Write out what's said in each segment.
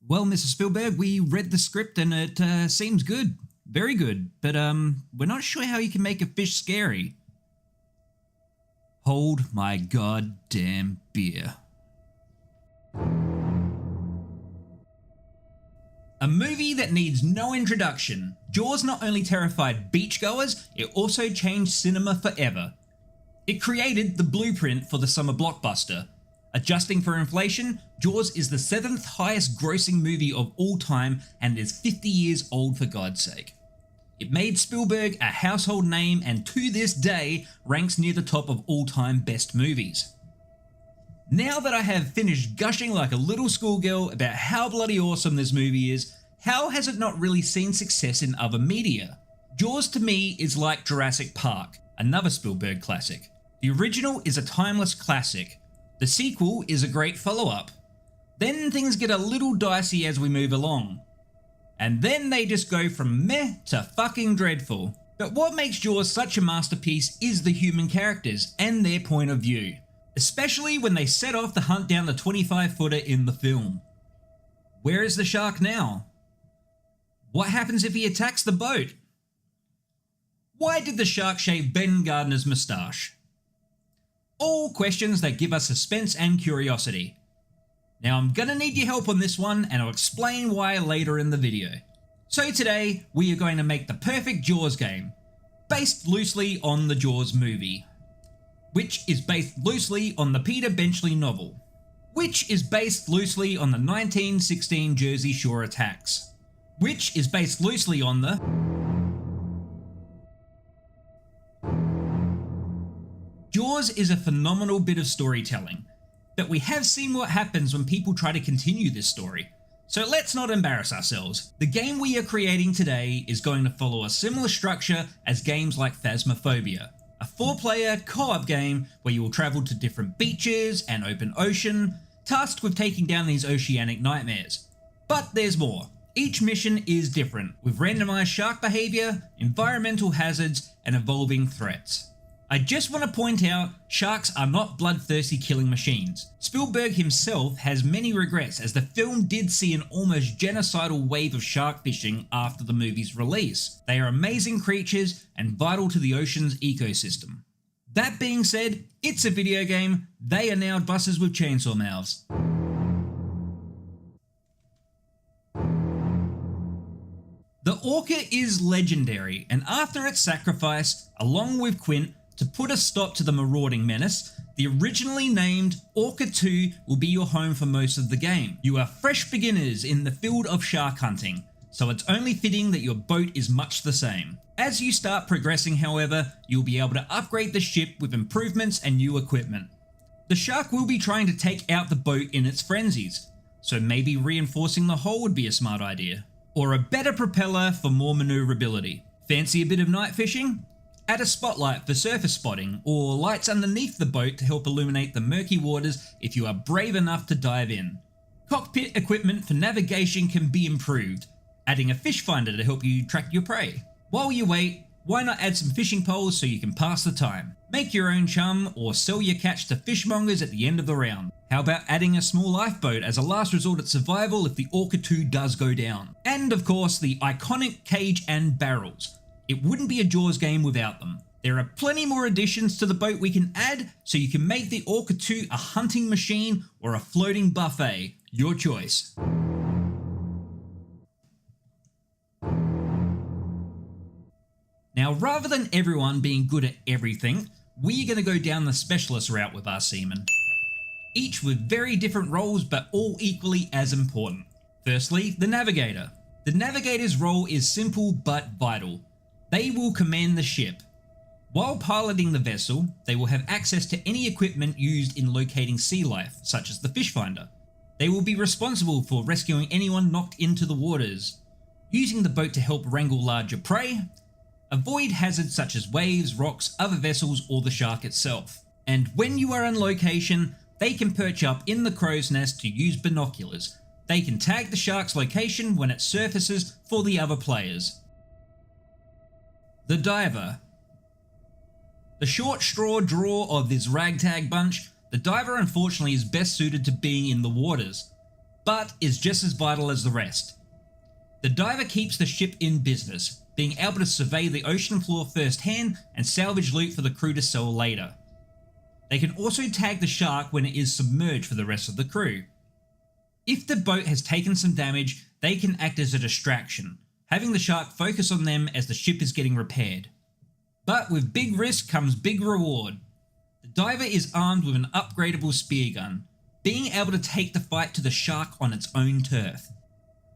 Well, Mr. Spielberg, we read the script and it seems good. Very good. But we're not sure how you can make a fish scary. Hold my goddamn beer. A movie that needs no introduction. Jaws not only terrified beachgoers, it also changed cinema forever. It created the blueprint for the summer blockbuster. Adjusting for inflation, Jaws is the 7th highest grossing movie of all time and is 50 years old for God's sake. It made Spielberg a household name and to this day ranks near the top of all-time best movies. Now that I have finished gushing like a little schoolgirl about how bloody awesome this movie is, how has it not really seen success in other media? Jaws to me is like Jurassic Park, another Spielberg classic. The original is a timeless classic. The sequel is a great follow-up. Then things get a little dicey as we move along. And then they just go from meh to fucking dreadful. But what makes Jaws such a masterpiece is the human characters and their point of view. Especially when they set off to hunt down the 25-footer in the film. Where is the shark now? What happens if he attacks the boat? Why did the shark shave Ben Gardner's moustache? All questions that give us suspense and curiosity. Now I'm gonna need your help on this one and I'll explain why later in the video. So today we are going to make the perfect Jaws game, based loosely on the Jaws movie, which is based loosely on the Peter Benchley novel, which is based loosely on the 1916 Jersey Shore attacks, which is based loosely on the Jaws is a phenomenal bit of storytelling, but we have seen what happens when people try to continue this story. So let's not embarrass ourselves. The game we are creating today is going to follow a similar structure as games like Phasmophobia, a 4-player co-op game where you will travel to different beaches and open ocean, tasked with taking down these oceanic nightmares. But there's more. Each mission is different, with randomized shark behavior, environmental hazards, and evolving threats. I just want to point out, sharks are not bloodthirsty killing machines. Spielberg himself has many regrets as the film did see an almost genocidal wave of shark fishing after the movie's release. They are amazing creatures and vital to the ocean's ecosystem. That being said, it's a video game, they are now buses with chainsaw mouths. The orca is legendary, and after its sacrifice, along with Quint, to put a stop to the marauding menace, the originally named Orca 2 will be your home for most of the game. You are fresh beginners in the field of shark hunting, so it's only fitting that your boat is much the same. As you start progressing, however, you'll be able to upgrade the ship with improvements and new equipment. The shark will be trying to take out the boat in its frenzies, so maybe reinforcing the hull would be a smart idea. Or a better propeller for more maneuverability. Fancy a bit of night fishing? Add a spotlight for surface spotting, or lights underneath the boat to help illuminate the murky waters if you are brave enough to dive in. Cockpit equipment for navigation can be improved, adding a fish finder to help you track your prey. While you wait, why not add some fishing poles so you can pass the time? Make your own chum or sell your catch to fishmongers at the end of the round. How about adding a small lifeboat as a last resort at survival if the Orca 2 does go down? And of course the iconic cage and barrels. It wouldn't be a Jaws game without them. There are plenty more additions to the boat we can add, so you can make the Orca 2 a hunting machine or a floating buffet. Your choice. Now, rather than everyone being good at everything, we're going to go down the specialist route with our seamen. Each with very different roles, but all equally as important. Firstly, the navigator. The navigator's role is simple but vital. They will command the ship. While piloting the vessel, they will have access to any equipment used in locating sea life, such as the fish finder. They will be responsible for rescuing anyone knocked into the waters, using the boat to help wrangle larger prey, avoid hazards such as waves, rocks, other vessels, or the shark itself. And when you are on location, they can perch up in the crow's nest to use binoculars. They can tag the shark's location when it surfaces for the other players. The diver. The short straw draw of this ragtag bunch, the diver unfortunately is best suited to being in the waters. but is just as vital as the rest. The diver keeps the ship in business, being able to survey the ocean floor firsthand and salvage loot for the crew to sell later. They can also tag the shark when it is submerged for the rest of the crew. If the boat has taken some damage, they can act as a distraction, having the shark focus on them as the ship is getting repaired. But with big risk comes big reward. The diver is armed with an upgradable spear gun, being able to take the fight to the shark on its own turf.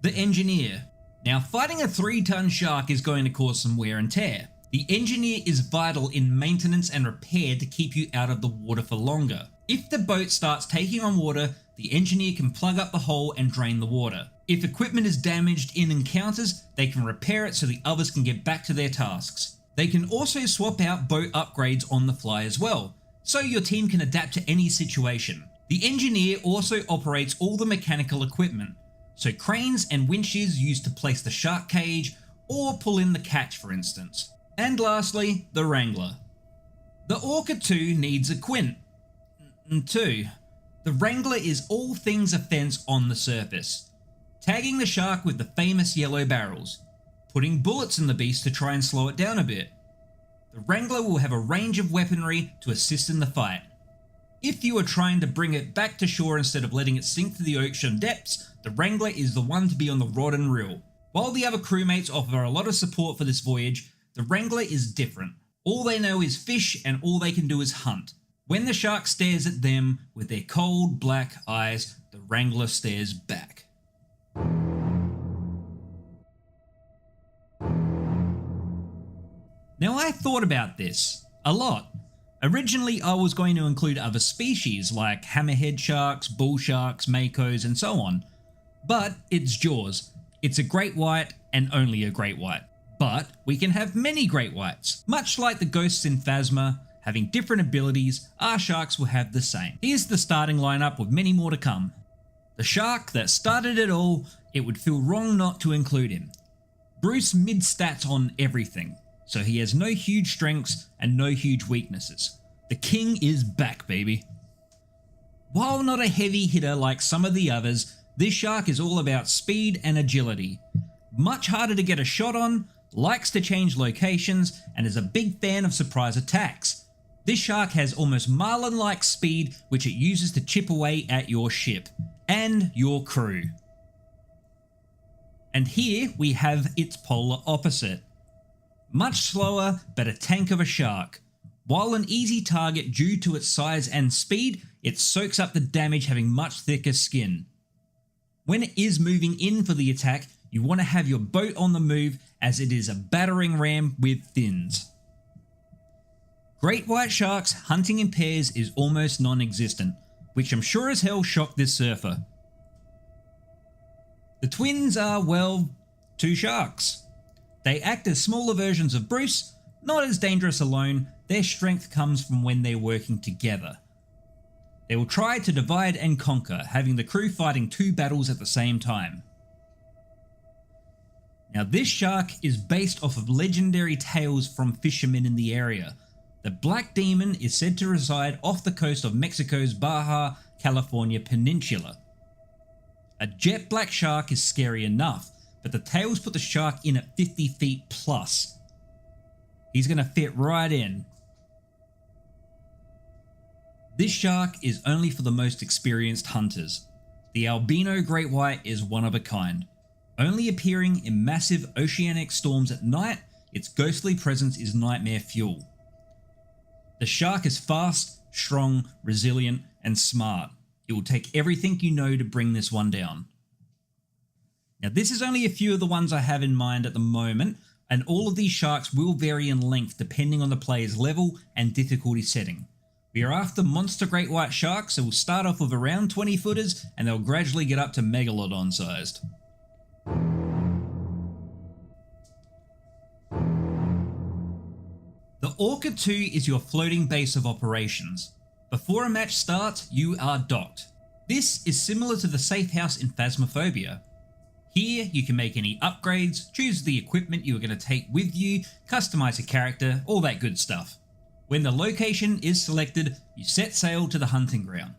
The engineer. Now, fighting a 3-ton shark is going to cause some wear and tear. The engineer is vital in maintenance and repair to keep you out of the water for longer. If the boat starts taking on water, the engineer can plug up the hole and drain the water. If equipment is damaged in encounters, they can repair it so the others can get back to their tasks. They can also swap out boat upgrades on the fly as well, so your team can adapt to any situation. The engineer also operates all the mechanical equipment, so cranes and winches used to place the shark cage or pull in the catch, for instance. And lastly, the Wrangler. The Orca 2 needs a quint. 2. The Wrangler is all things offense on the surface, tagging the shark with the famous yellow barrels, putting bullets in the beast to try and slow it down a bit. The Wrangler will have a range of weaponry to assist in the fight. If you are trying to bring it back to shore instead of letting it sink to the ocean depths, the Wrangler is the one to be on the rod and reel. While the other crewmates offer a lot of support for this voyage, the Wrangler is different. All they know is fish and all they can do is hunt. When the shark stares at them with their cold black eyes, the Wrangler stares back. Now, I thought about this a lot. Originally, I was going to include other species like hammerhead sharks, bull sharks, makos, and so on. But it's Jaws. It's a great white and only a great white. But we can have many great whites. Much like the ghosts in Phasma, having different abilities, our sharks will have the same. Here's the starting lineup with many more to come. The shark that started it all, it would feel wrong not to include him. Bruce mid-stats on everything, so he has no huge strengths and no huge weaknesses. The king is back, baby. While not a heavy hitter like some of the others, this shark is all about speed and agility. Much harder to get a shot on, likes to change locations, and is a big fan of surprise attacks. This shark has almost Marlin-like speed, which it uses to chip away at your ship and your crew. And here we have its polar opposite. Much slower, but a tank of a shark. While an easy target due to its size and speed, it soaks up the damage, having much thicker skin. When it is moving in for the attack, you want to have your boat on the move, as it is a battering ram with fins. Great white sharks hunting in pairs is almost non-existent, which I'm sure as hell shocked this surfer. The twins are, well, two sharks. They act as smaller versions of Bruce, not as dangerous alone. Their strength comes from when they're working together. They will try to divide and conquer, having the crew fighting two battles at the same time. Now, this shark is based off of legendary tales from fishermen in the area. The Black Demon is said to reside off the coast of Mexico's Baja California peninsula. A jet black shark is scary enough, but the tales put the shark in at 50 feet plus. He's going to fit right in. This shark is only for the most experienced hunters. The albino great white is one of a kind. Only appearing in massive oceanic storms at night, its ghostly presence is nightmare fuel. The shark is fast, strong, resilient, and smart. It will take everything you know to bring this one down. Now, this is only a few of the ones I have in mind at the moment, and all of these sharks will vary in length depending on the player's level and difficulty setting. We are after monster great white sharks, so we'll start off with around 20 footers and they'll gradually get up to megalodon sized. The Orca 2 is your floating base of operations. Before a match starts, you are docked. This is similar to the safe house in Phasmophobia. Here you can make any upgrades, choose the equipment you are going to take with you, customize a character, all that good stuff. When the location is selected, you set sail to the hunting ground.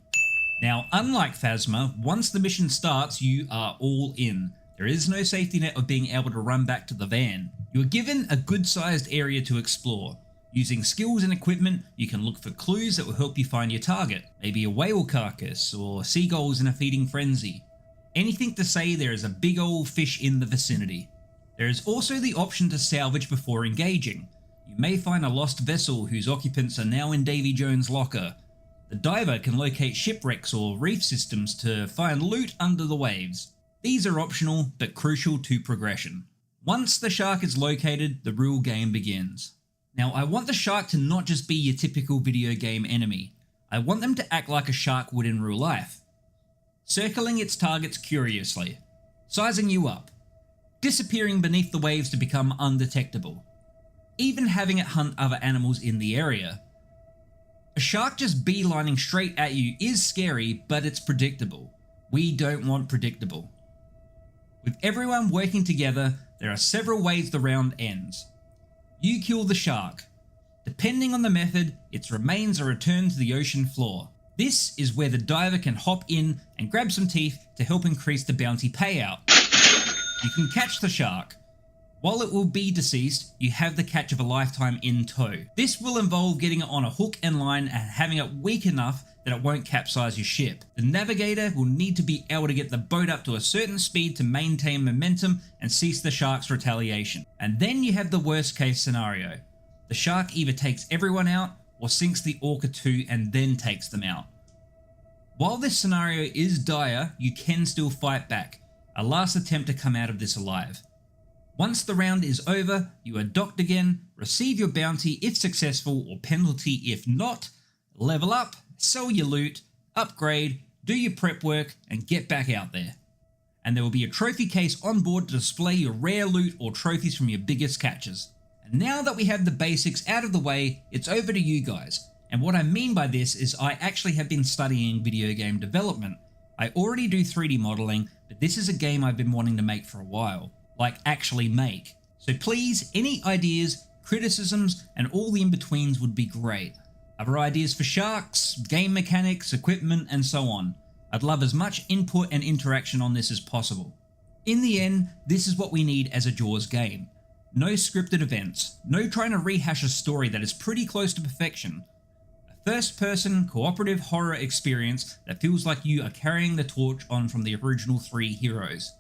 Now, unlike Phasma, once the mission starts, you are all in. There is no safety net of being able to run back to the van. You are given a good-sized area to explore. Using skills and equipment, you can look for clues that will help you find your target, maybe a whale carcass or seagulls in a feeding frenzy. Anything to say there is a big old fish in the vicinity. There is also the option to salvage before engaging. You may find a lost vessel whose occupants are now in Davy Jones' locker. The diver can locate shipwrecks or reef systems to find loot under the waves. These are optional but crucial to progression. Once the shark is located, the real game begins. Now, I want the shark to not just be your typical video game enemy. I want them to act like a shark would in real life. Circling its targets curiously, sizing you up, disappearing beneath the waves to become undetectable, even having it hunt other animals in the area. A shark just beelining straight at you is scary, but it's predictable. We don't want predictable. With everyone working together, there are several ways the round ends. You kill the shark. Depending on the method, its remains are returned to the ocean floor. This is where the diver can hop in and grab some teeth to help increase the bounty payout. You can catch the shark. While it will be deceased, you have the catch of a lifetime in tow. This will involve getting it on a hook and line and having it weak enough that it won't capsize your ship. The navigator will need to be able to get the boat up to a certain speed to maintain momentum and cease the shark's retaliation. And then you have the worst case scenario. The shark either takes everyone out or sinks the orca too and then takes them out. While this scenario is dire, you can still fight back. A last attempt to come out of this alive. Once the round is over, you are docked again, receive your bounty if successful or penalty if not, level up, sell your loot, upgrade, do your prep work and get back out there. And there will be a trophy case on board to display your rare loot or trophies from your biggest catches. And now that we have the basics out of the way, it's over to you guys. And what I mean by this is I actually have been studying video game development. I already do 3D modeling, but this is a game I've been wanting to make for a while. Like actually make. So please, any ideas, criticisms, and all the in-betweens would be great. Other ideas for sharks, game mechanics, equipment, and so on. I'd love as much input and interaction on this as possible. In the end, this is what we need as a Jaws game. No scripted events, no trying to rehash a story that is pretty close to perfection. A first-person, cooperative horror experience that feels like you are carrying the torch on from the original 3 heroes.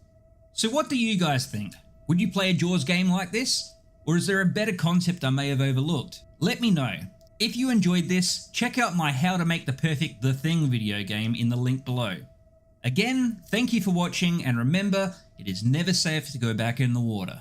So what do you guys think? Would you play a Jaws game like this? Or is there a better concept I may have overlooked? Let me know. If you enjoyed this, check out my How to Make the Perfect The Thing video game in the link below. Again, thank you for watching and remember, it is never safe to go back in the water.